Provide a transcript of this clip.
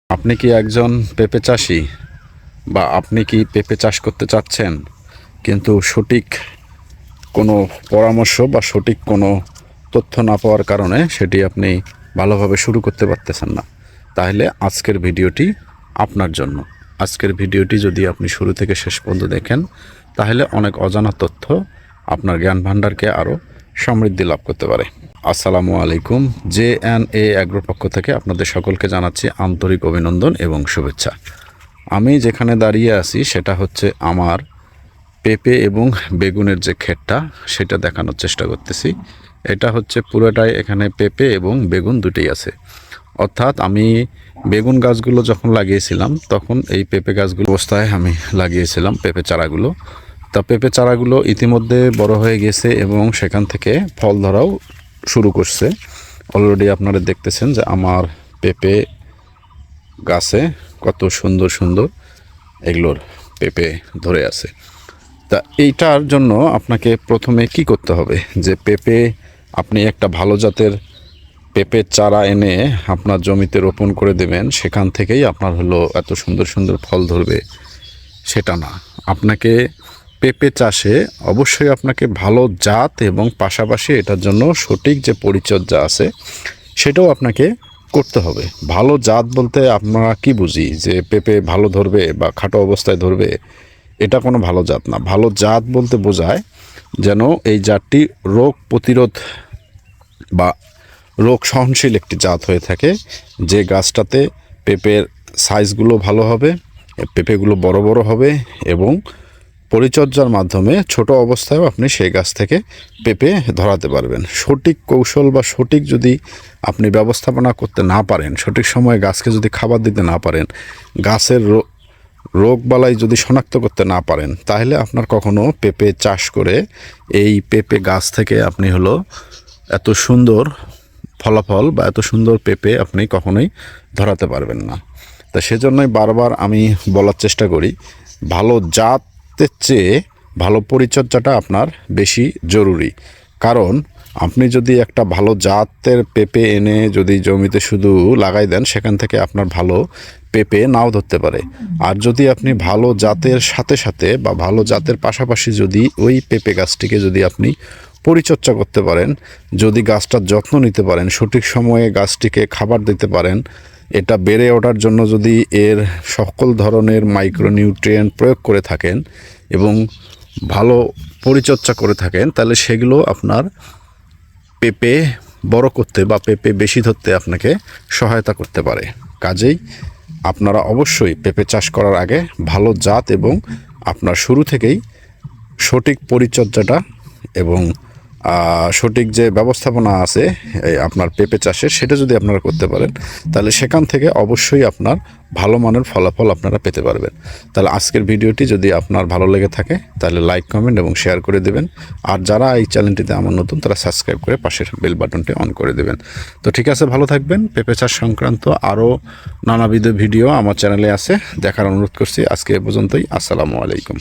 আপনি কি একজন পেঁপে চাষি বা আপনি কি পেঁপে চাষ করতে চাচ্ছেন, কিন্তু সঠিক কোনো পরামর্শ বা সঠিক কোনো তথ্য না পাওয়ার কারণে সেটি আপনি ভালোভাবে শুরু করতে পারতেছেন না? তাহলে আজকের ভিডিওটি আপনার জন্য। আজকের ভিডিওটি যদি আপনি শুরু থেকে শেষ পর্যন্ত দেখেন, তাহলে অনেক অজানা তথ্য আপনার জ্ঞান ভাণ্ডারকে আরও সমৃদ্ধি লাভ করতে পারে। আসসালামু আলাইকুম। JNA অ্যাগ্রোর পক্ষ থেকে আপনাদের সকলকে জানাচ্ছি আন্তরিক অভিনন্দন এবং শুভেচ্ছা। আমি যেখানে দাঁড়িয়ে আছি সেটা হচ্ছে আমার পেঁপে এবং বেগুনের যে ক্ষেতটা, সেটা দেখানোর চেষ্টা করতেছি। এটা হচ্ছে পুরোটাই এখানে পেঁপে এবং বেগুন দুটোই আছে। অর্থাৎ আমি বেগুন গাছগুলো যখন লাগিয়েছিলাম তখন এই পেঁপে গাছগুলো অবস্থায় আমি লাগিয়েছিলাম পেঁপে চারাগুলো। তা পেঁপে চারাগুলো ইতিমধ্যে বড় হয়ে গেছে এবং সেখান থেকে ফল ধরাও শুরু করছে। অলরেডি আপনারা দেখতেছেন যে আমার পেঁপে গাছে কত সুন্দর সুন্দর এগুলোর পেঁপে ধরে আছে। তা এইটার জন্য আপনাকে প্রথমে কি করতে হবে, যে পেঁপে আপনি একটা ভালো জাতের পেঁপের চারা এনে আপনার জমিতে রোপণ করে দেবেন, সেখান থেকেই আপনার হলো এত সুন্দর সুন্দর ফল ধরবে সেটা না। আপনাকে পেঁপে চাষে অবশ্যই আপনাকে ভালো জাত এবং পাশাপাশি এটার জন্য সঠিক যে পরিচর্যা আছে সেটাও আপনাকে করতে হবে। ভালো জাত বলতে আমরা কি বুঝি, যে পেঁপে ভালো ধরবে বা খাটো অবস্থায় ধরবে, এটা কোনো ভালো জাত না। ভালো জাত বলতে বোঝায় যেন এই জাতটি রোগ প্রতিরোধ বা রোগ সহনশীল একটি জাত হয়ে থাকে, যে গাছটাতে পেঁপের সাইজগুলো ভালো হবে, পেঁপেগুলো বড় বড় হবে এবং পরিচর্যার মাধ্যমে ছোট অবস্থায়ও আপনি সেই গাছ থেকে পেঁপে ধরাতে পারবেন। সঠিক কৌশল বা সঠিক যদি আপনি ব্যবস্থাপনা করতে না পারেন, সঠিক সময়ে গাছকে যদি খাবার দিতে না পারেন, গাছের রোগবালাই যদি শনাক্ত করতে না পারেন, তাহলে আপনার কখনো পেঁপে চাষ করে এই পেঁপে গাছ থেকে আপনি হলো এত সুন্দর ফলাফল বা এত সুন্দর পেঁপে আপনি কখনোই ধরাতে পারবেন না। তা সেজন্যই বারবার আমি বলার চেষ্টা করি, ভালো জাতের চেয়ে ভালো পরিচর্যাটা আপনার বেশি জরুরি। কারণ আপনি যদি একটা ভালো জাতের পেঁপে এনে যদি জমিতে শুধু লাগাই দেন, সেখান থেকে আপনার ভালো পেঁপে নাও ধরতে পারে। আর যদি আপনি ভালো জাতের সাথে সাথে বা ভালো জাতের পাশাপাশি যদি ওই পেঁপে গাছটিকে যদি আপনি পরিচর্যা করতে পারেন, যদি গাছটার যত্ন নিতে পারেন, সঠিক সময়ে গাছটিকে খাবার দিতে পারেন, এটা বেড়ে ওঠার জন্য যদি এর সকল ধরনের মাইক্রোনিউট্রিয়েন্ট প্রয়োগ করে থাকেন এবং ভালো পরিচর্যা করে থাকেন, তাহলে সেগুলো আপনার পেঁপে বড় করতে বা পেঁপে বেশি ধরতে আপনাকে সহায়তা করতে পারে। কাজেই আপনারা অবশ্যই পেঁপে চাষ করার আগে ভালো জাত এবং আপনার শুরু থেকেই সঠিক পরিচর্যাটা এবং সঠিক যে ব্যবস্থাপনা আছে আপনার পেঁপে চাষের, সেটা যদি আপনারা করতে পারেন, তাহলে সেখান থেকে অবশ্যই আপনার ভালো মানের ফলাফল আপনারা পেতে পারবেন। তাহলে আজকের ভিডিওটি যদি আপনার ভালো লেগে থাকে তাহলে লাইক, কমেন্ট এবং শেয়ার করে দেবেন। আর যারা এই চ্যানেলটিতে আমার নতুন, তারা সাবস্ক্রাইব করে পাশের বেল বাটনটি অন করে দেবেন। তো ঠিক আছে, ভালো থাকবেন। পেঁপে চাষ সংক্রান্ত আরও নানাবিধ ভিডিও আমার চ্যানেলে আছে, দেখার অনুরোধ করছি। আজকে এ পর্যন্তই। আসসালামু আলাইকুম।